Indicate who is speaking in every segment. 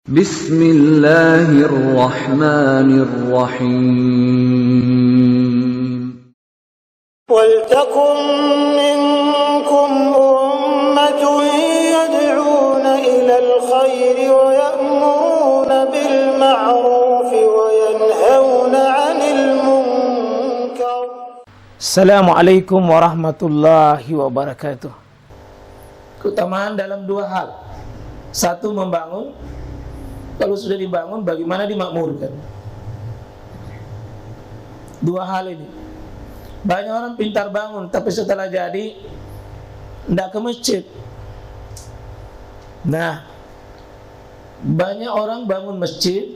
Speaker 1: Bismillahirrahmanirrahim.
Speaker 2: وَلْتَكُنْ مِنْكُمْ أُمَّةٌ يَدْعُونَ إِلَى الْخَيْرِ وَيَأْمُرُونَ بِالْمَعْرُوفِ وَيَنْهَوْنَ عَنِ الْمُنْكَرِ.
Speaker 3: Assalamualaikum warahmatullahi wabarakatuh. Keutamaan dalam dua hal. Satu, membangun. Kalau sudah dibangun, bagaimana dimakmurkan? Dua hal ini. Banyak orang pintar bangun, tapi setelah jadi tidak ke masjid. Nah, banyak orang bangun masjid,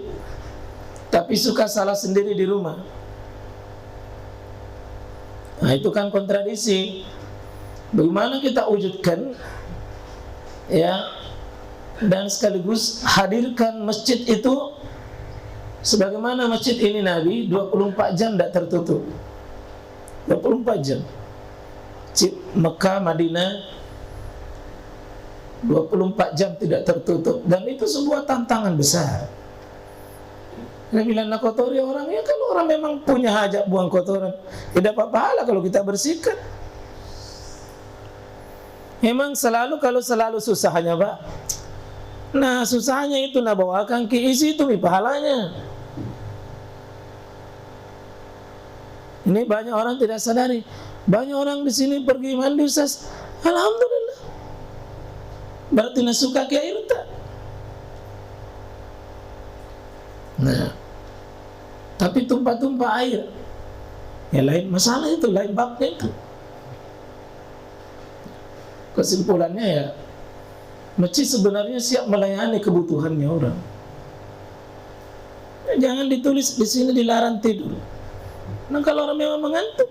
Speaker 3: tapi suka salah sendiri di rumah. Nah, itu kan kontradiksi. Bagaimana kita wujudkan, ya, dan sekaligus hadirkan masjid itu sebagaimana masjid ini Nabi 24 jam tidak tertutup. 24 jam. Mekah, Madinah 24 jam tidak tertutup, dan itu sebuah tantangan besar. Bila nak kotori orang, ya kalau orang memang punya hajat buang kotoran, tidak apa-apa kalau kita bersihkan. Memang kalau selalu susahnya, Pak. Nah, susahnya itu nak bawakan ke isi itu pahalanya. Ini banyak orang tidak sadari. Banyak orang di sini pergi mandi, Ustaz. Alhamdulillah. Berarti nak suka ke air tak? Nah, tapi tumpah-tumpah air, ya lain masalah itu, lain babnya itu. Kesimpulannya ya, masjid sebenarnya siap melayani kebutuhannya orang. Jangan ditulis di sini dilarang tidur. Nah, kalau orang memang mengantuk,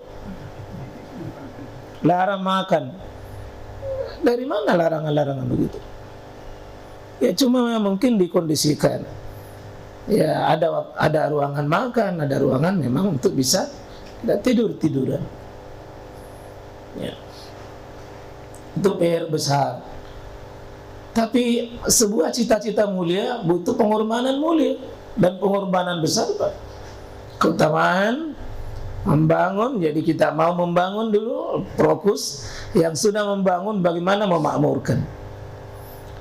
Speaker 3: larang makan. Dari mana larangan-larangan begitu? Ya cuma mungkin dikondisikan. Ya ada ruangan makan, ada ruangan memang untuk bisa tidak tiduran. Ya. Itu PR besar. Tapi sebuah cita-cita mulia butuh pengorbanan mulia dan pengorbanan besar, Pak. Keutamaan membangun, jadi kita mau membangun dulu, fokus. Yang sudah membangun bagaimana memakmurkan.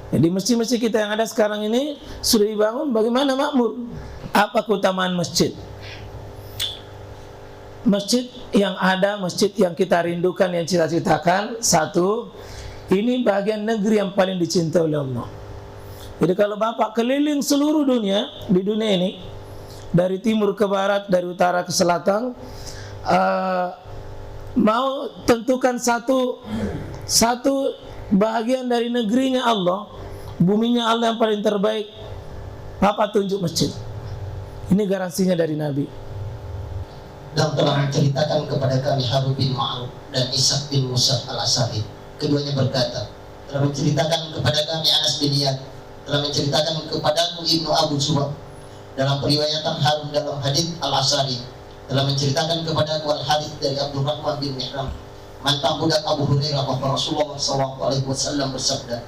Speaker 3: Jadi masjid-masjid kita yang ada sekarang ini sudah dibangun, bagaimana makmur? Apa keutamaan masjid? Masjid yang ada, masjid yang kita rindukan, yang cita-citakan. Satu, ini bagian negeri yang paling dicintai oleh Allah. Jadi kalau Bapak keliling seluruh dunia, di dunia ini, dari timur ke barat, dari utara ke selatan, mau tentukan satu bagian dari negerinya Allah, buminya Allah yang paling terbaik, Bapak tunjuk masjid. Ini garansinya dari Nabi.
Speaker 4: Dan telah menceritakan kepada kami Harun bin Ma'ruf dan Ishaq bin Musa al-Asari. Keduanya berkata, telah menceritakan kepada kami Anas bin Iyad, telah menceritakan kepadaku Ibnu Abu Subah. Dalam periwayatan Harun dalam hadits al-Asari, telah menceritakan kepadaku al-hadits dari Abdurrahman bin Mihram, mantan budak Abu Hurairah, bahwa Rasulullah SAW bersabda,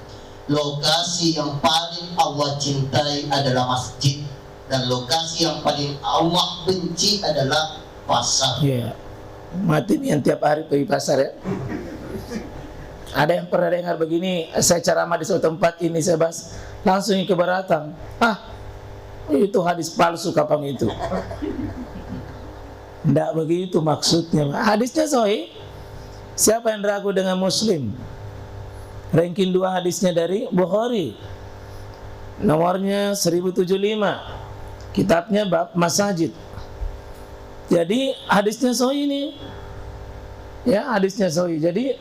Speaker 4: lokasi yang paling Allah cintai adalah masjid, dan lokasi yang paling Allah benci adalah pasar.
Speaker 3: Iya. Mati yang tiap hari pergi pasar, ya. Ada yang pernah dengar begini, saya ceramah di suatu tempat ini, saya bahas langsung keberatan. Itu hadis palsu kapan itu? Tidak begitu maksudnya. Hadisnya sahih. Siapa yang ragu dengan Muslim? Ranking 2 hadisnya dari Bukhari. Nomornya 1075. Kitabnya bab masajid. Jadi hadisnya sahih ini. Ya, hadisnya sahih. Jadi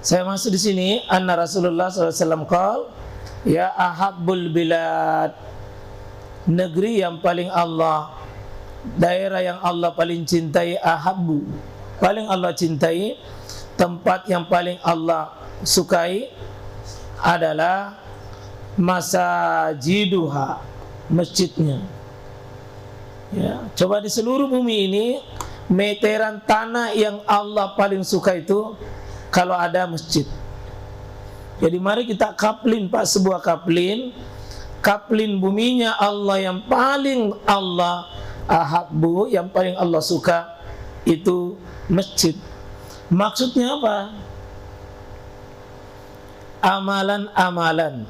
Speaker 3: saya masuk di sini, anna Rasulullah SAW qala, ya ahabbul bilad, negeri yang paling Allah, daerah yang Allah paling cintai, ahabbu, paling Allah cintai, tempat yang paling Allah sukai adalah masajiduha, masjidnya. Ya, coba di seluruh bumi ini, meteran tanah yang Allah paling suka itu kalau ada masjid. Jadi mari kita kaplin Pak, sebuah kaplin kaplin buminya Allah yang paling Allah ahabbu, yang paling Allah suka itu masjid. Maksudnya apa? Amalan-amalan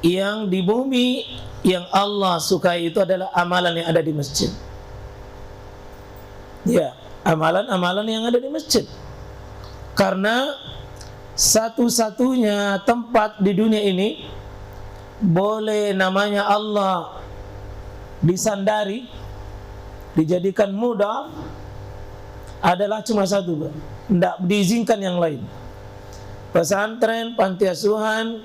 Speaker 3: yang di bumi yang Allah sukai itu adalah amalan yang ada di masjid. Ya, amalan-amalan yang ada di masjid. Karena satu-satunya tempat di dunia ini boleh namanya Allah disandari, dijadikan mudah adalah cuma satu, Pak. Tidak diizinkan yang lain. Pesantren, panti asuhan,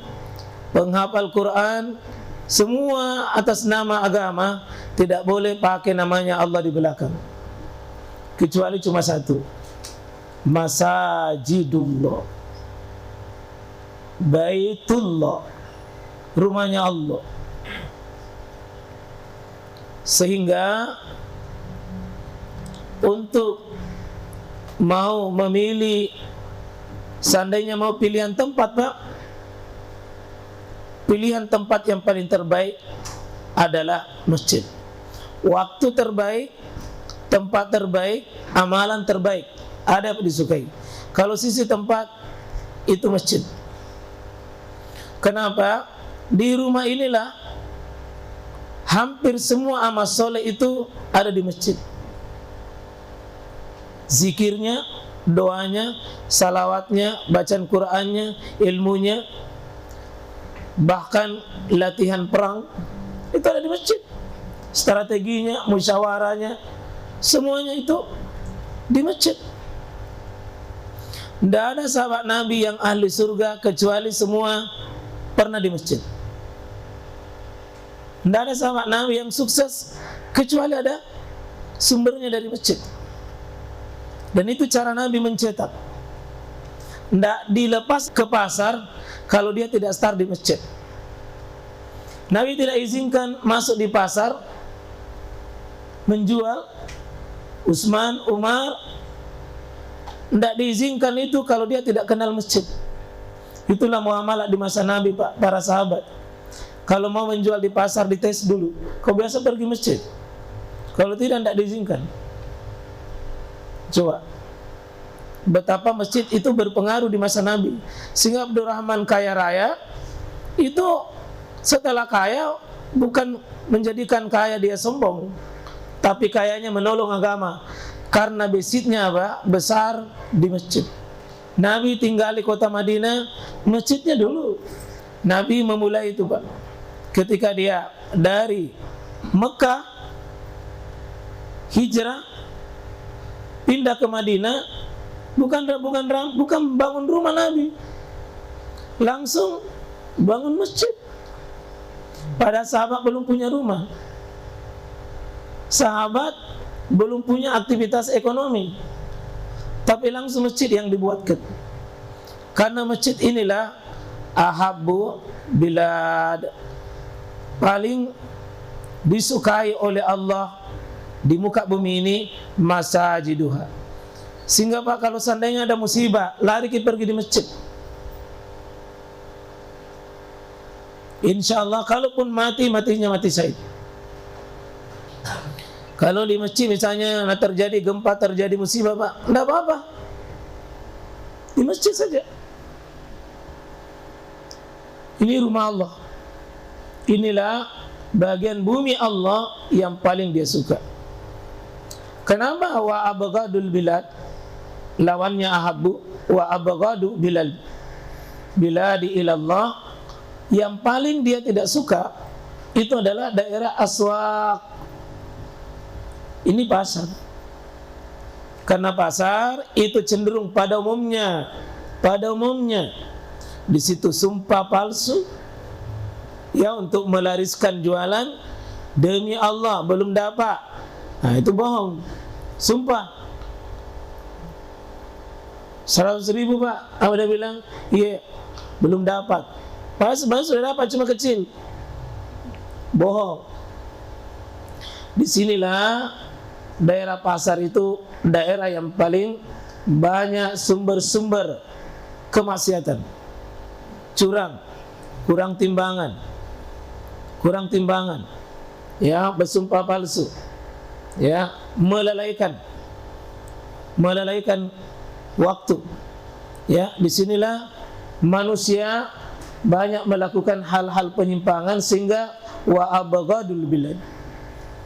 Speaker 3: penghafal Quran, semua atas nama agama tidak boleh pakai namanya Allah di belakang. Kecuali cuma satu, Masajidullah, Baitullah, rumahnya Allah. Sehingga untuk mau memilih, seandainya mau pilihan tempat, Pak, pilihan tempat yang paling terbaik adalah masjid. Waktu terbaik, tempat terbaik, amalan terbaik, ada apa disukai. Kalau sisi tempat itu masjid. Kenapa? Di rumah inilah hampir semua amal soleh itu ada di masjid. Zikirnya, doanya, salawatnya, bacaan Qur'annya, ilmunya, bahkan latihan perang itu ada di masjid. Strateginya, musyawarahnya, semuanya itu di masjid. Tidak ada sahabat Nabi yang ahli surga kecuali semua pernah di masjid. Tidak ada sahabat Nabi yang sukses kecuali ada sumbernya dari masjid. Dan itu cara Nabi mencetak. Tidak dilepas ke pasar kalau dia tidak start di masjid. Nabi tidak izinkan masuk di pasar menjual. Utsman, Umar, tidak diizinkan itu kalau dia tidak kenal masjid. Itulah muamalah di masa Nabi, Pak, para sahabat. Kalau mau menjual di pasar dites dulu. Kau biasa pergi masjid? Kalau tidak diizinkan. Coba betapa masjid itu berpengaruh di masa Nabi. Sehingga Abdurrahman kaya raya itu setelah kaya bukan menjadikan kaya dia sombong, tapi kayanya menolong agama. Karena basicnya apa? Besar di masjid. Nabi tinggal di kota Madinah, masjidnya dulu. Nabi memulai itu, Pak. Ketika dia dari Mekah hijrah pindah ke Madinah, bukan bangun rumah Nabi, langsung bangun masjid. Pada sahabat belum punya rumah, sahabat belum punya aktivitas ekonomi, tapi langsung masjid yang dibuatkan. Karena masjid inilah ahabbu bilad, paling disukai oleh Allah di muka bumi ini, masajiduha. Sehingga Pak, kalau seandainya ada musibah, lari kita pergi di masjid. Insya Allah, kalaupun matinya mati syahid. Kalau di masjid misalnya terjadi gempa, terjadi musibah, Pak, tidak apa-apa, di masjid saja. Ini rumah Allah. Inilah bagian bumi Allah yang paling dia suka. Kenapa? Wa abghadul bilad, lawannya ahabbu, wa abghadu bilal biladi ilallah. Yang paling dia tidak suka itu adalah daerah aswaq. Ini pasar. Karena pasar itu cenderung pada umumnya di situ sumpah palsu, ya, untuk melariskan jualan. Demi Allah belum dapat, nah itu bohong. Sumpah 100.000 Pak, dia bilang iya belum dapat, padahal sebenarnya sudah dapat, cuma kecil. Bohong. Disinilah daerah pasar itu daerah yang paling banyak sumber-sumber kemaksiatan, curang, kurang timbangan, kurang timbangan, ya, bersumpah palsu, ya, melalaikan waktu. Ya, disinilah manusia banyak melakukan hal-hal penyimpangan sehingga wa abghadul bilad,